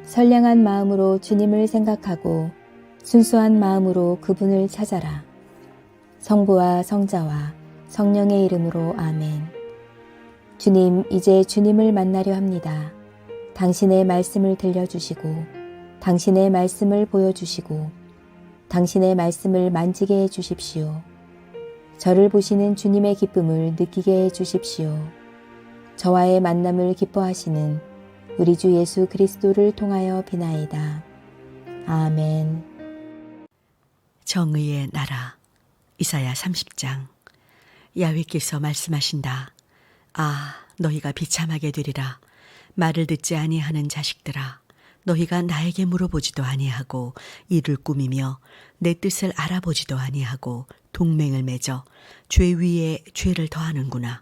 선량한 마음으로 주님을 생각하고 순수한 마음으로 그분을 찾아라. 성부와 성자와 성령의 이름으로 아멘. 주님, 이제 주님을 만나려 합니다. 당신의 말씀을 들려주시고 당신의 말씀을 보여주시고 당신의 말씀을 만지게 해주십시오. 저를 보시는 주님의 기쁨을 느끼게 해주십시오. 저와의 만남을 기뻐하시는 우리 주 예수 그리스도를 통하여 비나이다. 아멘. 정의의 나라. 이사야 30장. 야훼께서 말씀하신다. 아, 너희가 비참하게 되리라. 말을 듣지 아니하는 자식들아. 너희가 나에게 물어보지도 아니하고 이를 꾸미며 내 뜻을 알아보지도 아니하고 동맹을 맺어 죄 위에 죄를 더하는구나.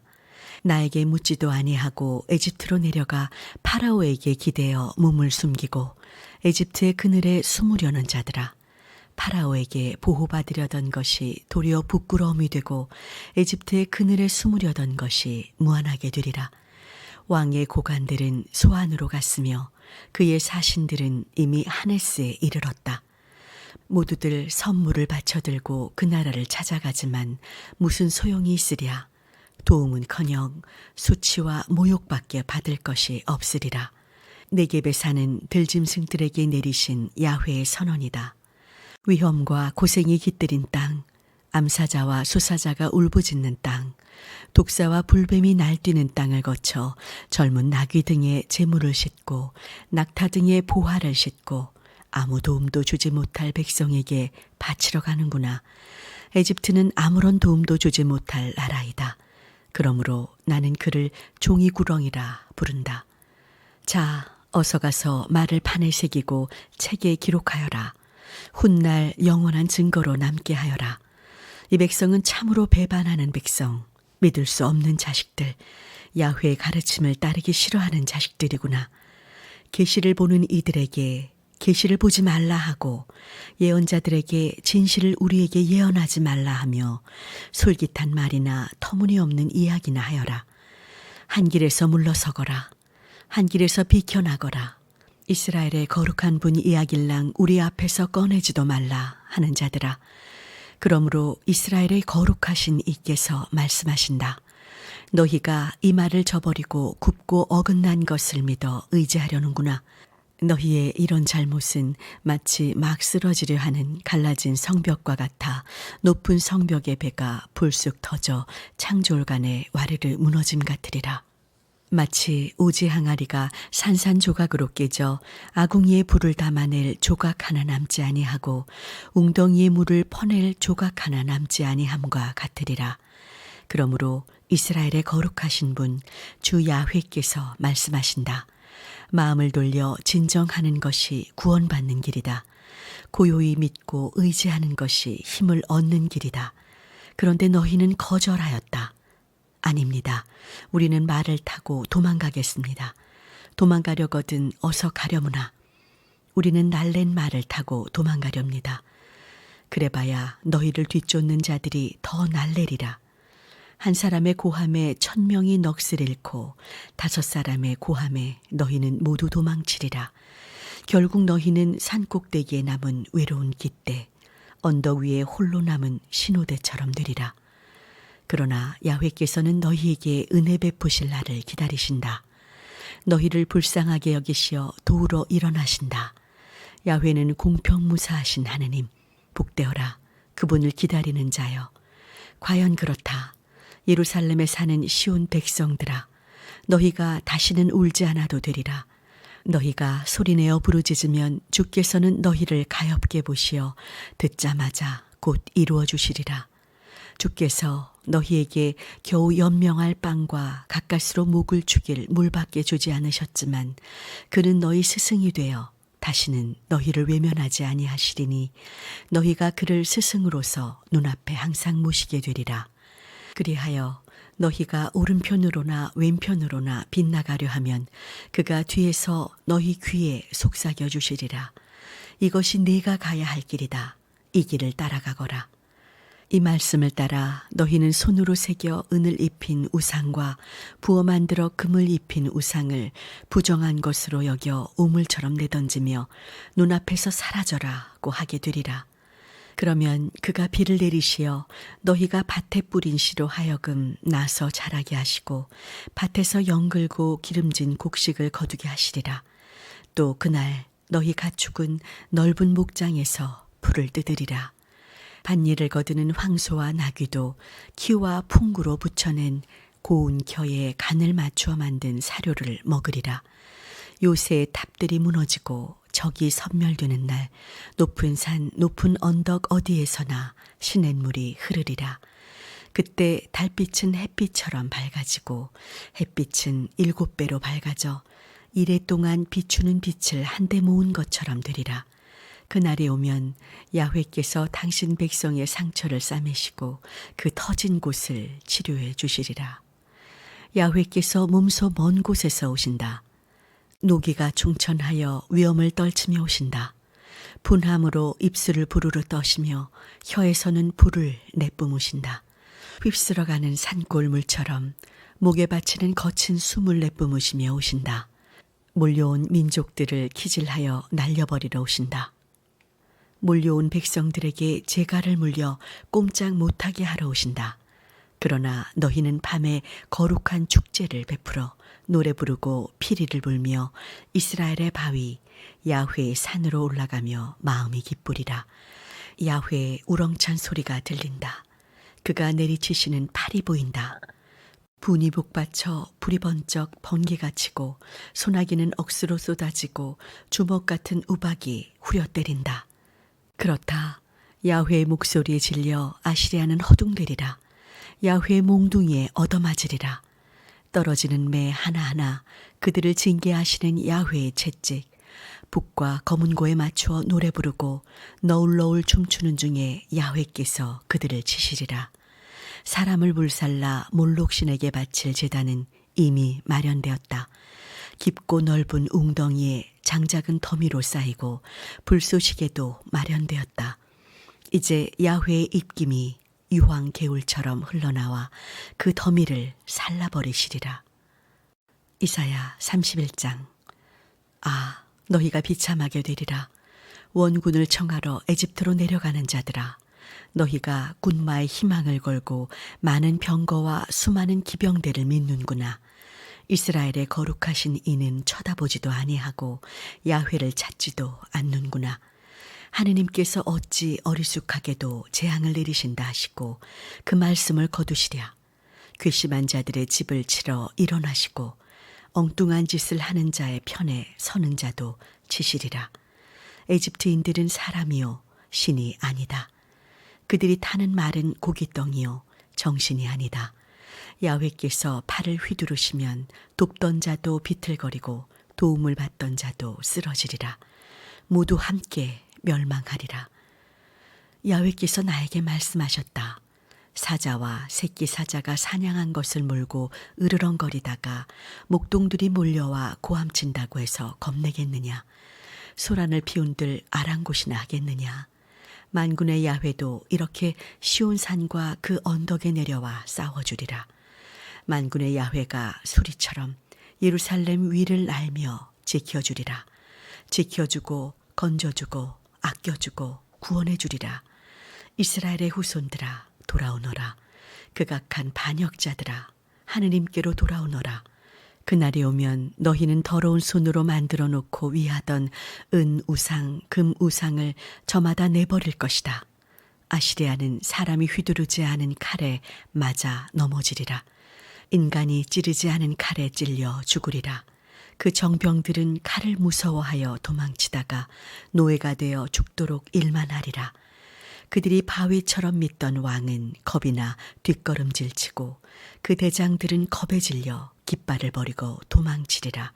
나에게 묻지도 아니하고 에집트로 내려가 파라오에게 기대어 몸을 숨기고 에집트의 그늘에 숨으려는 자들아. 파라오에게 보호받으려던 것이 도리어 부끄러움이 되고 에집트의 그늘에 숨으려던 것이 무한하게 되리라. 왕의 고관들은 소안으로 갔으며 그의 사신들은 이미 하네스에 이르렀다. 모두들 선물을 바쳐들고 그 나라를 찾아가지만 무슨 소용이 있으랴. 도움은커녕 수치와 모욕밖에 받을 것이 없으리라. 네겝에 사는 들짐승들에게 내리신 야훼의 선언이다. 위험과 고생이 깃들인 땅, 암사자와 수사자가 울부짖는 땅, 독사와 불뱀이 날뛰는 땅을 거쳐 젊은 나귀 등에 재물을 싣고 낙타 등에 보화를 싣고 아무 도움도 주지 못할 백성에게 바치러 가는구나. 에집트는 아무런 도움도 주지 못할 나라이다. 그러므로 나는 그를 종이구렁이라 부른다. 자, 어서 가서 말을 판에 새기고 책에 기록하여라. 훗날 영원한 증거로 남게 하여라. 이 백성은 참으로 배반하는 백성, 믿을 수 없는 자식들, 야훼의 가르침을 따르기 싫어하는 자식들이구나. 계시를 보는 이들에게 계시를 보지 말라 하고 예언자들에게 진실을 우리에게 예언하지 말라 하며 솔깃한 말이나 터무니없는 이야기나 하여라. 한 길에서 물러서거라. 한 길에서 비켜나거라. 이스라엘의 거룩한 분 이야길랑 우리 앞에서 꺼내지도 말라 하는 자들아. 그러므로 이스라엘의 거룩하신 이께서 말씀하신다. 너희가 이 말을 저버리고 굽고 어긋난 것을 믿어 의지하려는구나. 너희의 이런 잘못은 마치 막 쓰러지려 하는 갈라진 성벽과 같아 높은 성벽의 배가 불쑥 터져 창졸간에 와르르 무너짐 같으리라. 마치 오지 항아리가 산산조각으로 깨져 아궁이에 불을 담아낼 조각 하나 남지 아니하고 웅덩이에 물을 퍼낼 조각 하나 남지 아니함과 같으리라. 그러므로 이스라엘의 거룩하신 분 주 야훼께서 말씀하신다. 마음을 돌려 진정하는 것이 구원받는 길이다. 고요히 믿고 의지하는 것이 힘을 얻는 길이다. 그런데 너희는 거절하였다. 아닙니다. 우리는 말을 타고 도망가겠습니다. 도망가려거든 어서 가려무나. 우리는 날랜 말을 타고 도망가렵니다. 그래봐야 너희를 뒤쫓는 자들이 더 날래리라. 한 사람의 고함에 1000명이 넋을 잃고 5사람의 고함에 너희는 모두 도망치리라. 결국 너희는 산꼭대기에 남은 외로운 깃대, 언덕 위에 홀로 남은 신호대처럼 되리라. 그러나 야훼께서는 너희에게 은혜 베푸실 날을 기다리신다. 너희를 불쌍하게 여기시어 도우러 일어나신다. 야훼는 공평무사하신 하느님, 복되어라. 그분을 기다리는 자여. 과연 그렇다. 예루살렘에 사는 시온 백성들아, 너희가 다시는 울지 않아도 되리라. 너희가 소리내어 부르짖으면 주께서는 너희를 가엾게 보시어 듣자마자 곧 이루어 주시리라. 주께서 너희에게 겨우 연명할 빵과 가까스로 목을 축일 물밖에 주지 않으셨지만 그는 너희 스승이 되어 다시는 너희를 외면하지 아니하시리니 너희가 그를 스승으로서 눈앞에 항상 모시게 되리라. 그리하여 너희가 오른편으로나 왼편으로나 빗나가려 하면 그가 뒤에서 너희 귀에 속삭여 주시리라. 이것이 네가 가야 할 길이다. 이 길을 따라가거라. 이 말씀을 따라 너희는 손으로 새겨 은을 입힌 우상과 부어 만들어 금을 입힌 우상을 부정한 것으로 여겨 우물처럼 내던지며 눈앞에서 사라져라고 하게 되리라. 그러면 그가 비를 내리시어 너희가 밭에 뿌린 씨로 하여금 나서 자라게 하시고 밭에서 영글고 기름진 곡식을 거두게 하시리라. 또 그날 너희 가축은 넓은 목장에서 풀을 뜯으리라. 밭일을 거두는 황소와 나귀도 키와 풍구로 붙여낸 고운 겨에 간을 맞추어 만든 사료를 먹으리라. 요새의 탑들이 무너지고 적이 섬멸되는 날 높은 산 높은 언덕 어디에서나 시냇물이 흐르리라. 그때 달빛은 햇빛처럼 밝아지고 햇빛은 7배로 밝아져 이래 동안 비추는 빛을 한데 모은 것처럼 되리라. 그날이 오면 야훼께서 당신 백성의 상처를 싸매시고 그 터진 곳을 치료해 주시리라. 야훼께서 몸소 먼 곳에서 오신다. 노기가 충천하여 위엄을 떨치며 오신다. 분함으로 입술을 부르르 떠시며 혀에서는 불을 내뿜으신다. 휩쓸어가는 산골 물처럼 목에 받치는 거친 숨을 내뿜으시며 오신다. 몰려온 민족들을 기질하여 날려버리러 오신다. 몰려온 백성들에게 재갈을 물려 꼼짝 못하게 하러 오신다. 그러나 너희는 밤에 거룩한 축제를 베풀어 노래 부르고 피리를 불며 이스라엘의 바위 야훼의 산으로 올라가며 마음이 기쁘리라. 야훼의 우렁찬 소리가 들린다. 그가 내리치시는 팔이 보인다. 분이 북받쳐 불이 번쩍 번개가 치고 소나기는 억수로 쏟아지고 주먹 같은 우박이 후려 때린다. 그렇다. 야훼의 목소리에 질려 아시리아는 허둥대리라. 야훼의 몽둥이에 얻어맞으리라. 떨어지는 매 하나하나 그들을 징계하시는 야훼의 채찍. 북과 검은고에 맞추어 노래 부르고 너울너울 춤추는 중에 야훼께서 그들을 치시리라. 사람을 불살라 몰록신에게 바칠 제단은 이미 마련되었다. 깊고 넓은 웅덩이에 장작은 더미로 쌓이고 불쏘시개도 마련되었다. 이제 야훼의 입김이 유황 개울처럼 흘러나와 그 더미를 살라버리시리라. 이사야 31장. 아, 너희가 비참하게 되리라. 원군을 청하러 에집트로 내려가는 자들아. 너희가 군마의 희망을 걸고 많은 병거와 수많은 기병대를 믿는구나. 이스라엘의 거룩하신 이는 쳐다보지도 아니하고 야훼를 찾지도 않는구나. 하느님께서 어찌 어리숙하게도 재앙을 내리신다 하시고 그 말씀을 거두시랴. 괘씸한 자들의 집을 치러 일어나시고 엉뚱한 짓을 하는 자의 편에 서는 자도 치시리라. 에집트인들은 사람이요 신이 아니다. 그들이 타는 말은 고깃덩이요 정신이 아니다. 야훼께서 팔을 휘두르시면 돕던 자도 비틀거리고 도움을 받던 자도 쓰러지리라. 모두 함께 멸망하리라. 야훼께서 나에게 말씀하셨다. 사자와 새끼 사자가 사냥한 것을 물고 으르렁거리다가 목동들이 몰려와 고함친다고 해서 겁내겠느냐. 소란을 피운들 아랑곳이나 하겠느냐. 만군의 야훼도 이렇게 시온산과 그 언덕에 내려와 싸워주리라. 만군의 야훼가 수리처럼 예루살렘 위를 날며 지켜주리라. 지켜주고 건져주고 아껴주고 구원해주리라. 이스라엘의 후손들아 돌아오너라. 극악한 반역자들아 하느님께로 돌아오너라. 그날이 오면 너희는 더러운 손으로 만들어 놓고 위하던 은 우상, 금 우상을 저마다 내버릴 것이다. 아시리아는 사람이 휘두르지 않은 칼에 맞아 넘어지리라. 인간이 찌르지 않은 칼에 찔려 죽으리라. 그 정병들은 칼을 무서워하여 도망치다가 노예가 되어 죽도록 일만 하리라. 그들이 바위처럼 믿던 왕은 겁이나 뒷걸음질치고 그 대장들은 겁에 질려 깃발을 버리고 도망치리라.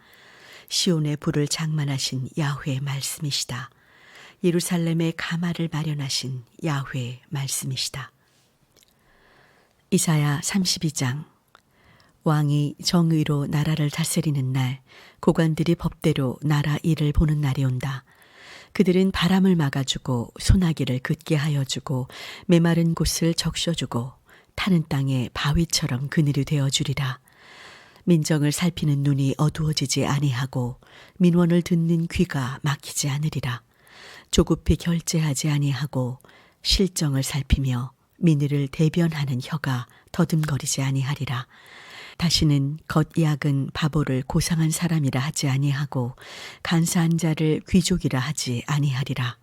시온의 불을 장만하신 야훼의 말씀이시다. 예루살렘의 가마를 마련하신 야훼의 말씀이시다. 이사야 32장. 왕이 정의로 나라를 다스리는 날, 고관들이 법대로 나라 일을 보는 날이 온다. 그들은 바람을 막아주고 소나기를 긋게 하여주고 메마른 곳을 적셔주고 타는 땅에 바위처럼 그늘이 되어주리라. 민정을 살피는 눈이 어두워지지 아니하고 민원을 듣는 귀가 막히지 않으리라. 조급히 결제하지 아니하고 실정을 살피며 민의를 대변하는 혀가 더듬거리지 아니하리라. 다시는 겉약은 바보를 고상한 사람이라 하지 아니하고 간사한 자를 귀족이라 하지 아니하리라.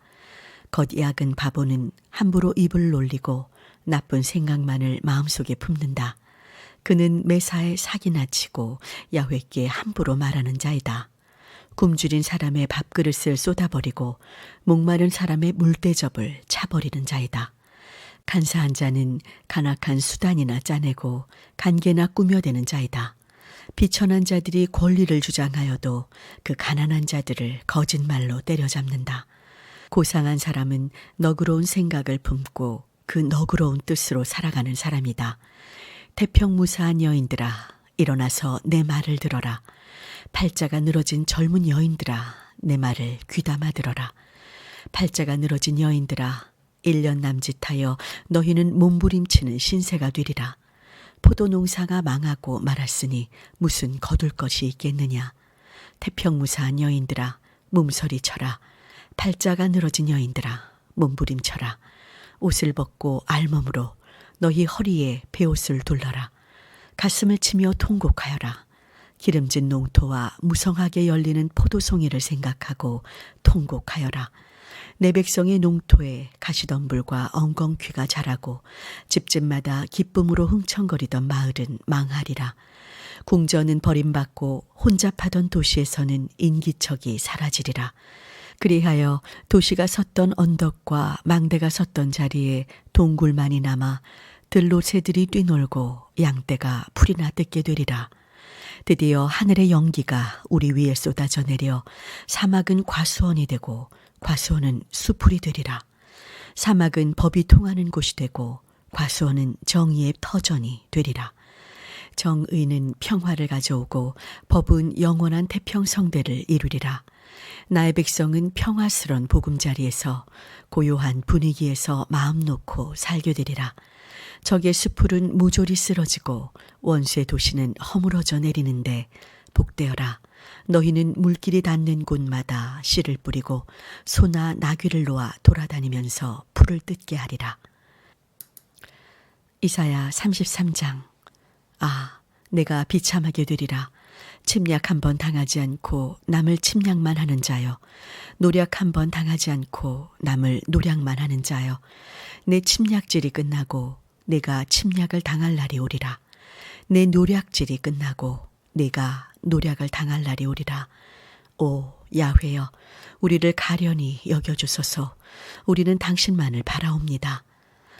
겉약은 바보는 함부로 입을 놀리고 나쁜 생각만을 마음속에 품는다. 그는 매사에 사기나 치고 야훼께 함부로 말하는 자이다. 굶주린 사람의 밥그릇을 쏟아버리고 목마른 사람의 물대접을 차버리는 자이다. 간사한 자는 간악한 수단이나 짜내고 간계나 꾸며대는 자이다. 비천한 자들이 권리를 주장하여도 그 가난한 자들을 거짓말로 때려잡는다. 고상한 사람은 너그러운 생각을 품고 그 너그러운 뜻으로 살아가는 사람이다. 태평무사한 여인들아, 일어나서 내 말을 들어라. 팔자가 늘어진 젊은 여인들아, 내 말을 귀담아 들어라. 팔자가 늘어진 여인들아, 1년 남짓하여 너희는 몸부림치는 신세가 되리라. 포도 농사가 망하고 말았으니 무슨 거둘 것이 있겠느냐. 태평무사한 여인들아, 몸서리 쳐라. 팔자가 늘어진 여인들아, 몸부림쳐라. 옷을 벗고 알몸으로 너희 허리에 베옷을 둘러라. 가슴을 치며 통곡하여라. 기름진 농토와 무성하게 열리는 포도송이를 생각하고 통곡하여라. 내 백성의 농토에 가시덤불과 엉겅퀴가 자라고 집집마다 기쁨으로 흥청거리던 마을은 망하리라. 궁전은 버림받고 혼잡하던 도시에서는 인기척이 사라지리라. 그리하여 도시가 섰던 언덕과 망대가 섰던 자리에 동굴만이 남아 들로 새들이 뛰놀고 양떼가 풀이나 뜯게 되리라. 드디어 하늘의 연기가 우리 위에 쏟아져 내려 사막은 과수원이 되고 과수원은 수풀이 되리라. 사막은 법이 통하는 곳이 되고 과수원은 정의의 터전이 되리라. 정의는 평화를 가져오고 법은 영원한 태평성대를 이루리라. 나의 백성은 평화스런 보금자리에서 고요한 분위기에서 마음 놓고 살게 되리라. 적의 수풀은 모조리 쓰러지고 원수의 도시는 허물어져 내리는데 복되어라. 너희는 물길이 닿는 곳마다 씨를 뿌리고 소나 나귀를 놓아 돌아다니면서 풀을 뜯게 하리라. 이사야 33장. 아, 내가 비참하게 되리라. 침략 한 번 당하지 않고 남을 침략만 하는 자여. 노략 한 번 당하지 않고 남을 노략만 하는 자여. 내 침략질이 끝나고 내가 침략을 당할 날이 오리라. 내 노략질이 끝나고 내가 노략을 당할 날이 오리라. 오 야훼여, 우리를 가련히 여겨주소서. 우리는 당신만을 바라옵니다.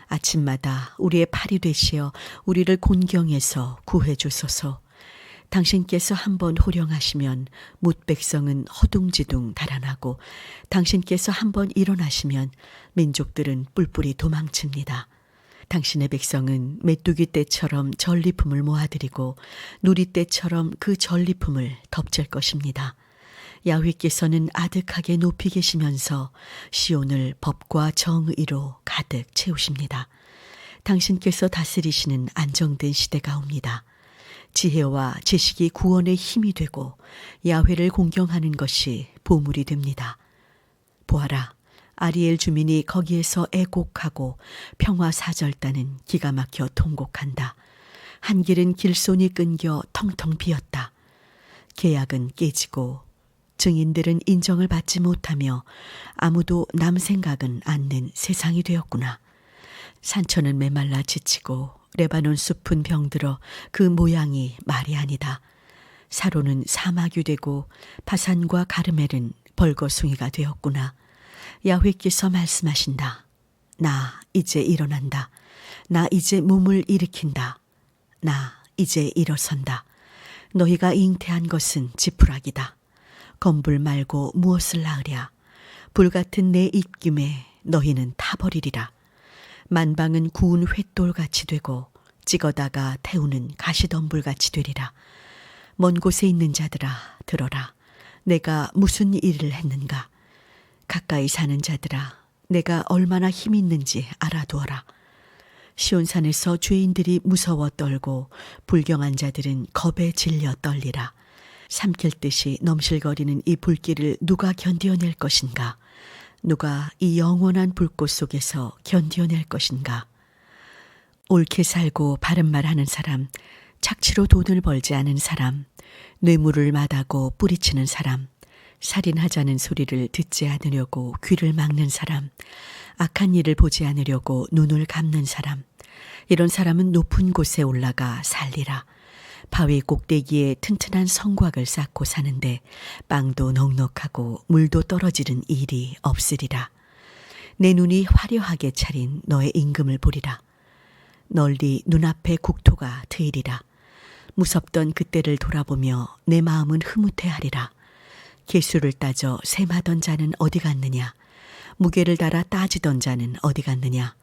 아침마다 우리의 팔이 되시어 우리를 곤경에서 구해주소서. 당신께서 한번 호령하시면 뭇백성은 허둥지둥 달아나고 당신께서 한번 일어나시면 민족들은 뿔뿔이 도망칩니다. 당신의 백성은 메뚜기 떼처럼 전리품을 모아들이고 누리 떼처럼 그 전리품을 덮칠 것입니다. 야훼께서는 아득하게 높이 계시면서 시온을 법과 정의로 가득 채우십니다. 당신께서 다스리시는 안정된 시대가 옵니다. 지혜와 지식이 구원의 힘이 되고 야훼를 공경하는 것이 보물이 됩니다. 보아라, 아리엘 주민이 거기에서 애곡하고 평화사절단은 기가 막혀 통곡한다. 한 길은 길손이 끊겨 텅텅 비었다. 계약은 깨지고 증인들은 인정을 받지 못하며 아무도 남 생각은 않는 세상이 되었구나. 산천은 메말라 지치고 레바논 숲은 병들어 그 모양이 말이 아니다. 사로는 사막이 되고 바산과 가르멜은 벌거숭이가 되었구나. 야훼께서 말씀하신다. 나 이제 일어난다. 나 이제 몸을 일으킨다. 나 이제 일어선다. 너희가 잉태한 것은 지푸라기다. 건불 말고 무엇을 낳으랴. 불같은 내 입김에 너희는 타버리리라. 만방은 구운 횃돌같이 되고 찍어다가 태우는 가시덤불같이 되리라. 먼 곳에 있는 자들아 들어라. 내가 무슨 일을 했는가. 가까이 사는 자들아, 내가 얼마나 힘 있는지 알아두어라. 시온산에서 죄인들이 무서워 떨고 불경한 자들은 겁에 질려 떨리라. 삼킬 듯이 넘실거리는 이 불길을 누가 견디어낼 것인가? 누가 이 영원한 불꽃 속에서 견디어낼 것인가? 옳게 살고 바른 말 하는 사람, 착취로 돈을 벌지 않은 사람, 뇌물을 마다고 뿌리치는 사람, 살인하자는 소리를 듣지 않으려고 귀를 막는 사람, 악한 일을 보지 않으려고 눈을 감는 사람, 이런 사람은 높은 곳에 올라가 살리라. 바위 꼭대기에 튼튼한 성곽을 쌓고 사는데 빵도 넉넉하고 물도 떨어지는 일이 없으리라. 내 눈이 화려하게 차린 너의 임금을 보리라. 널리 눈앞에 국토가 트이리라. 무섭던 그때를 돌아보며 내 마음은 흐뭇해하리라. 계수를 따져 셈하던 자는 어디 갔느냐? 무게를 달아 따지던 자는 어디 갔느냐?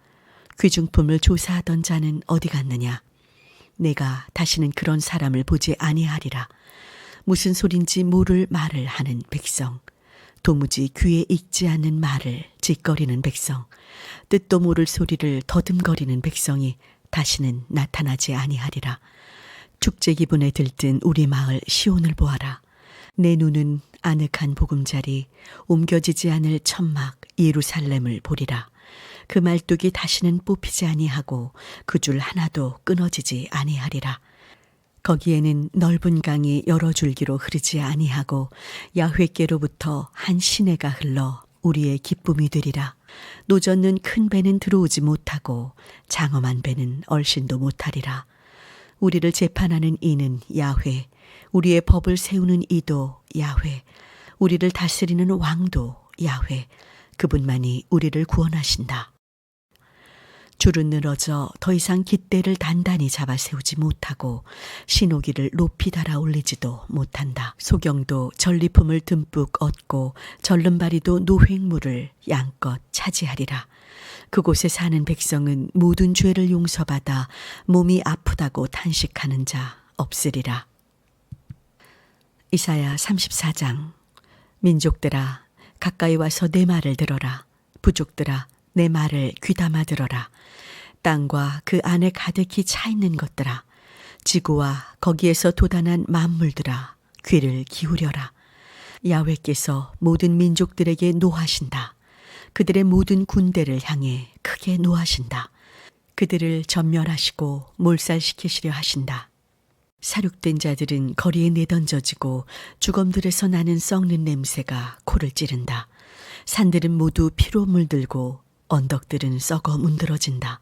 귀중품을 조사하던 자는 어디 갔느냐? 내가 다시는 그런 사람을 보지 아니하리라. 무슨 소린지 모를 말을 하는 백성, 도무지 귀에 익지 않는 말을 짓거리는 백성, 뜻도 모를 소리를 더듬거리는 백성이 다시는 나타나지 아니하리라. 축제 기분에 들뜬 우리 마을 시온을 보아라. 내 눈은 아늑한 보금자리, 옮겨지지 않을 천막 예루살렘을 보리라. 그 말뚝이 다시는 뽑히지 아니하고 그 줄 하나도 끊어지지 아니하리라. 거기에는 넓은 강이 여러 줄기로 흐르지 아니하고 야훼께로부터 한 시내가 흘러 우리의 기쁨이 되리라. 노젓는 큰 배는 들어오지 못하고 장엄한 배는 얼씬도 못하리라. 우리를 재판하는 이는 야훼, 우리의 법을 세우는 이도 야훼, 우리를 다스리는 왕도 야훼, 그분만이 우리를 구원하신다. 줄은 늘어져 더 이상 깃대를 단단히 잡아 세우지 못하고 신호기를 높이 달아 올리지도 못한다. 소경도 전리품을 듬뿍 얻고 절름발이도 노획물을 양껏 차지하리라. 그곳에 사는 백성은 모든 죄를 용서받아 몸이 아프다고 탄식하는 자 없으리라. 이사야 34장. 민족들아, 가까이 와서 내 말을 들어라. 부족들아, 내 말을 귀담아 들어라. 땅과 그 안에 가득히 차 있는 것들아, 지구와 거기에서 돋아난 만물들아, 귀를 기울여라. 야훼께서 모든 민족들에게 노하신다. 그들의 모든 군대를 향해 크게 노하신다. 그들을 전멸하시고 몰살시키시려 하신다. 사륙된 자들은 거리에 내던져지고 주검들에서 나는 썩는 냄새가 코를 찌른다. 산들은 모두 피로 물들고 언덕들은 썩어 문드러진다.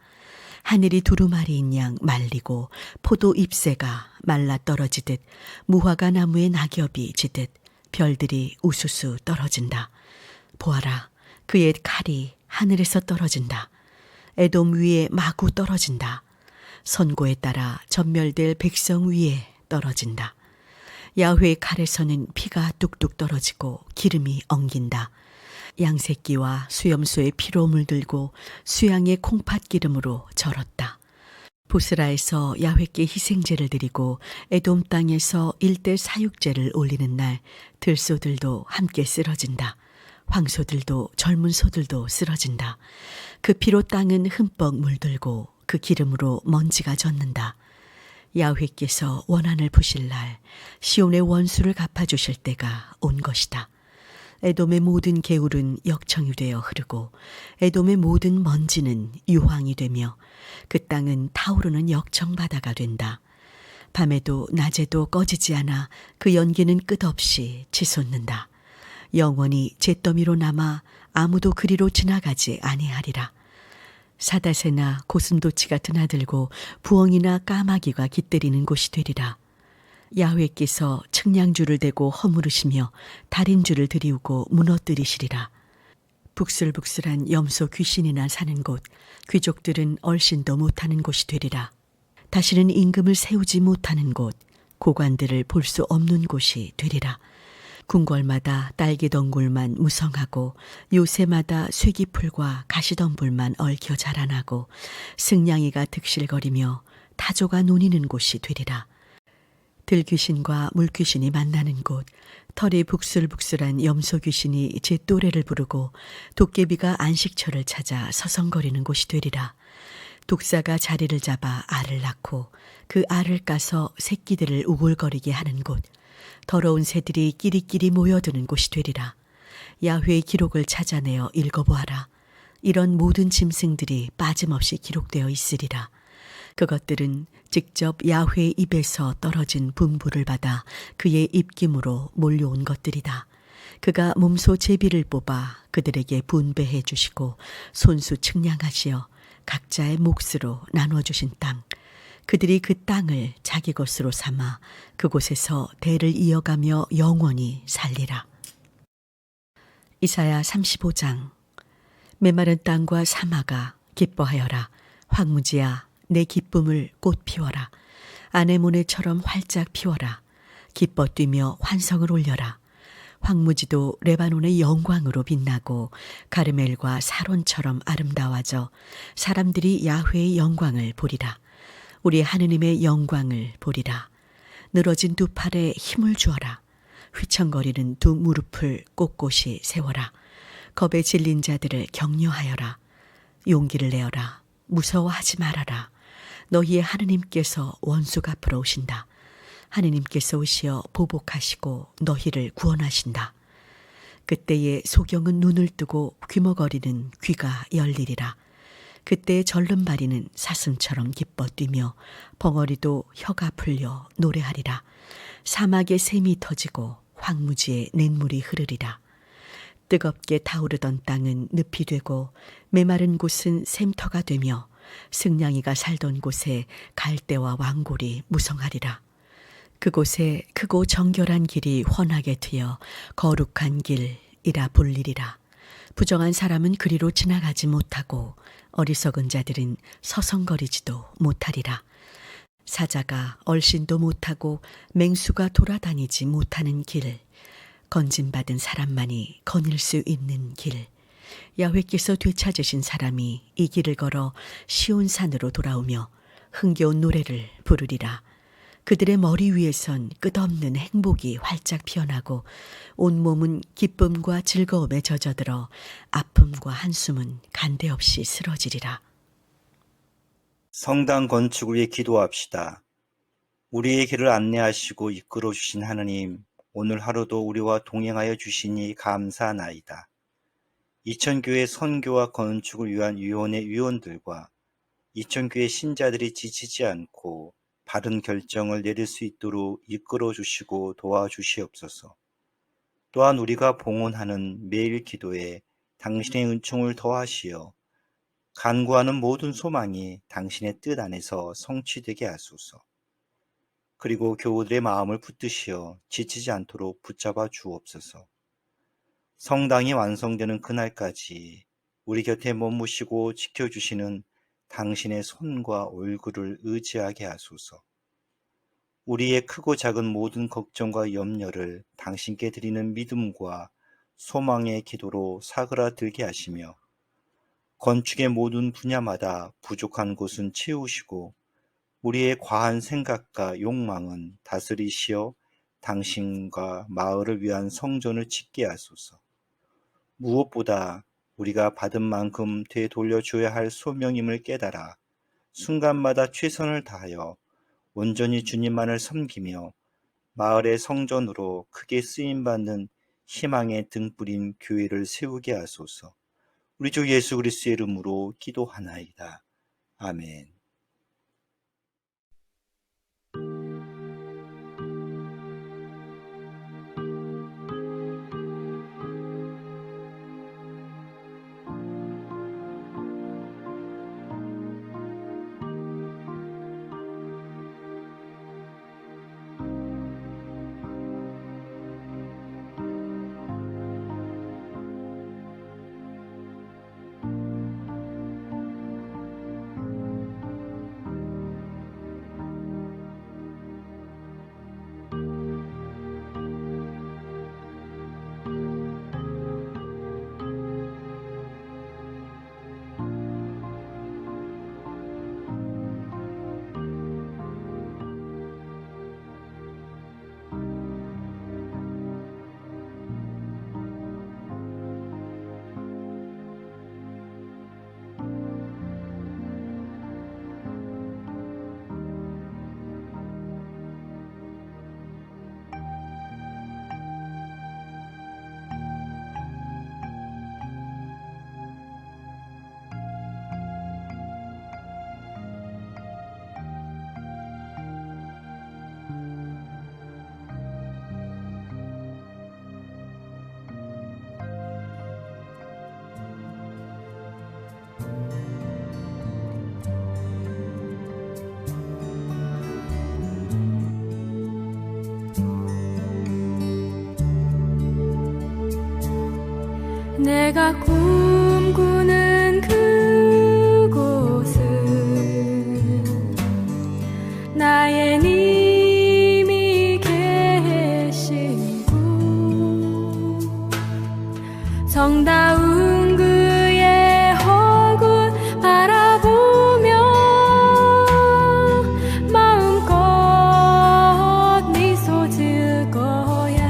하늘이 두루마리인 양 말리고 포도 잎새가 말라 떨어지듯 무화과 나무의 낙엽이 지듯 별들이 우수수 떨어진다. 보아라, 그의 칼이 하늘에서 떨어진다. 에돔 위에 마구 떨어진다. 선고에 따라 전멸될 백성 위에 떨어진다. 야훼의 칼에서는 피가 뚝뚝 떨어지고 기름이 엉긴다. 양새끼와 수염소의 피로 물들고 수양의 콩팥 기름으로 절었다. 보스라에서 야훼께 희생제를 드리고 에돔 땅에서 일대 사육제를 올리는 날 들소들도 함께 쓰러진다. 황소들도 젊은 소들도 쓰러진다. 그 피로 땅은 흠뻑 물들고 그 기름으로 먼지가 젖는다. 야훼께서 원한을 푸실 날 시온의 원수를 갚아주실 때가 온 것이다. 에돔의 모든 개울은 역청이 되어 흐르고 에돔의 모든 먼지는 유황이 되며 그 땅은 타오르는 역청바다가 된다. 밤에도 낮에도 꺼지지 않아 그 연기는 끝없이 치솟는다. 영원히 잿더미로 남아 아무도 그리로 지나가지 아니하리라. 사다새나 고슴도치가 드나들고 부엉이나 까마귀가 깃들이는 곳이 되리라. 야훼께서 측량줄을 대고 허물으시며 달인줄을 들이우고 무너뜨리시리라. 북슬북슬한 염소 귀신이나 사는 곳, 귀족들은 얼씬도 못하는 곳이 되리라. 다시는 임금을 세우지 못하는 곳, 고관들을 볼 수 없는 곳이 되리라. 궁궐마다 딸기덩굴만 무성하고 요새마다 쇠기풀과 가시덤불만 얽혀 자라나고 승냥이가 득실거리며 타조가 노니는 곳이 되리라. 들귀신과 물귀신이 만나는 곳, 털이 북슬북슬한 염소귀신이 제 또래를 부르고 도깨비가 안식처를 찾아 서성거리는 곳이 되리라. 독사가 자리를 잡아 알을 낳고 그 알을 까서 새끼들을 우글거리게 하는 곳, 더러운 새들이 끼리끼리 모여드는 곳이 되리라. 야훼의 기록을 찾아내어 읽어보아라. 이런 모든 짐승들이 빠짐없이 기록되어 있으리라. 그것들은 직접 야훼의 입에서 떨어진 분부를 받아 그의 입김으로 몰려온 것들이다. 그가 몸소 제비를 뽑아 그들에게 분배해 주시고 손수 측량하시어 각자의 몫으로 나눠주신 땅, 그들이 그 땅을 자기 것으로 삼아 그곳에서 대를 이어가며 영원히 살리라. 이사야 35장. 메마른 땅과 사마가 기뻐하여라. 황무지야, 내 기쁨을 꽃 피워라. 아네모네처럼 활짝 피워라. 기뻐 뛰며 환성을 올려라. 황무지도 레바논의 영광으로 빛나고 가르멜과 사론처럼 아름다워져 사람들이 야훼의 영광을 보리라. 우리 하느님의 영광을 보리라. 늘어진 두 팔에 힘을 주어라. 휘청거리는 두 무릎을 꼿꼿이 세워라. 겁에 질린 자들을 격려하여라. 용기를 내어라. 무서워하지 말아라. 너희의 하느님께서 원수 갚으러 오신다. 하느님께서 오시어 보복하시고 너희를 구원하신다. 그때에 소경은 눈을 뜨고 귀머거리는 귀가 열리리라. 그때 절름발이는 사슴처럼 기뻐 뛰며 벙어리도 혀가 풀려 노래하리라. 사막에 샘이 터지고 황무지에 냇물이 흐르리라. 뜨겁게 타오르던 땅은 늪이 되고 메마른 곳은 샘터가 되며 승냥이가 살던 곳에 갈대와 왕골이 무성하리라. 그곳에 크고 정결한 길이 훤하게 트여 거룩한 길이라 불리리라. 부정한 사람은 그리로 지나가지 못하고 어리석은 자들은 서성거리지도 못하리라. 사자가 얼씬도 못하고 맹수가 돌아다니지 못하는 길, 건진받은 사람만이 거닐 수 있는 길, 야훼께서 되찾으신 사람이 이 길을 걸어 시온산으로 돌아오며 흥겨운 노래를 부르리라. 그들의 머리 위에선 끝없는 행복이 활짝 피어나고 온몸은 기쁨과 즐거움에 젖어들어 아픔과 한숨은 간데없이 쓰러지리라. 성당 건축을 위해 기도합시다. 우리의 길을 안내하시고 이끌어 주신 하느님, 오늘 하루도 우리와 동행하여 주시니 감사나이다. 이천교회 선교와 건축을 위한 위원회 위원들과 이천교회 신자들이 지치지 않고 바른 결정을 내릴 수 있도록 이끌어 주시고 도와주시옵소서. 또한 우리가 봉헌하는 매일 기도에 당신의 은총을 더하시어 간구하는 모든 소망이 당신의 뜻 안에서 성취되게 하소서. 그리고 교우들의 마음을 붙드시어 지치지 않도록 붙잡아 주옵소서. 성당이 완성되는 그날까지 우리 곁에 머무시고 지켜주시는 당신의 손과 얼굴을 의지하게 하소서. 우리의 크고 작은 모든 걱정과 염려를 당신께 드리는 믿음과 소망의 기도로 사그라들게 하시며 건축의 모든 분야마다 부족한 곳은 채우시고 우리의 과한 생각과 욕망은 다스리시어 당신과 마을을 위한 성전을 짓게 하소서. 무엇보다 우리가 받은 만큼 되돌려줘야 할 소명임을 깨달아 순간마다 최선을 다하여 온전히 주님만을 섬기며 마을의 성전으로 크게 쓰임받는 희망의 등불인 교회를 세우게 하소서. 우리 주 예수 그리스도의 이름으로 기도하나이다. 아멘. 내가 꿈꾸는 그곳은 나의 님이 계시고 정다운 그의 얼굴 바라보며 마음껏 미소 지을 거야.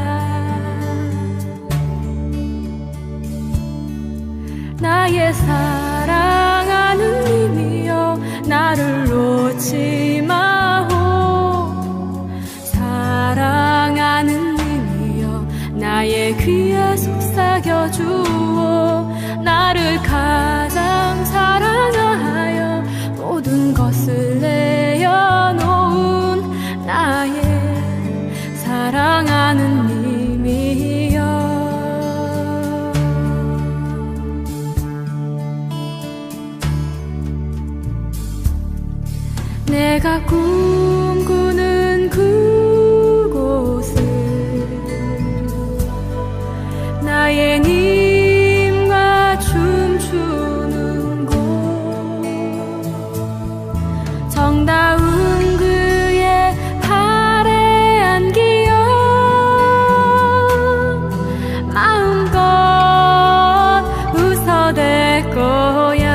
나의 사랑하는 님이여 나를 놓지 마오. 사랑하는 님이여 나의 귀에 속삭여 주오. 나를 가장 사랑하여 모든 것을 내어놓은 나의 사랑하는 님이여. 내가 꿈꾸는 그곳은 나의 님과 춤추는 곳 정다운 그의 팔에 안기어 마음껏 웃어댈 거야.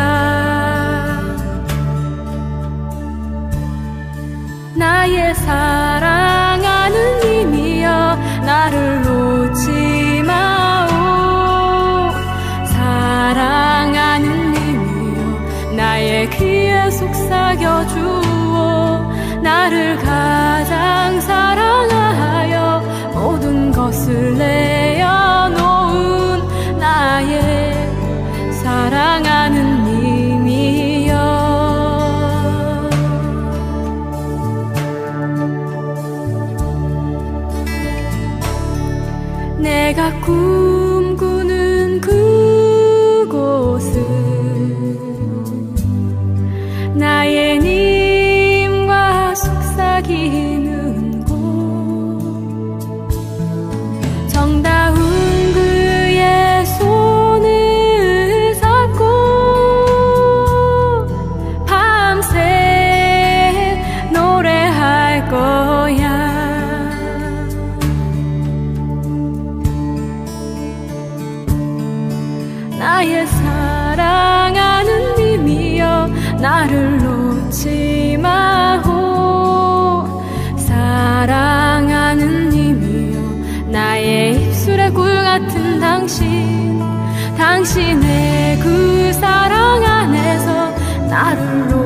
나의 사랑하는 님이여 나를 놓지 마오. 사랑하는 님이여 나의 귀에 속삭여 주오. 나를 가장 사랑하여 모든 것을 내어놓은 나의 사랑하는 님이여. 내가 꿈꾸는 그곳은 나의 님과 속삭이는 곳 정다운 그의 손을 잡고 밤새 노래할 거야. 나의 사랑하는 님이여 나를 놓지 마오. 사랑하는 님이여 나의 입술의 꿀 같은 당신의 그 사랑 안에서 나를 놓지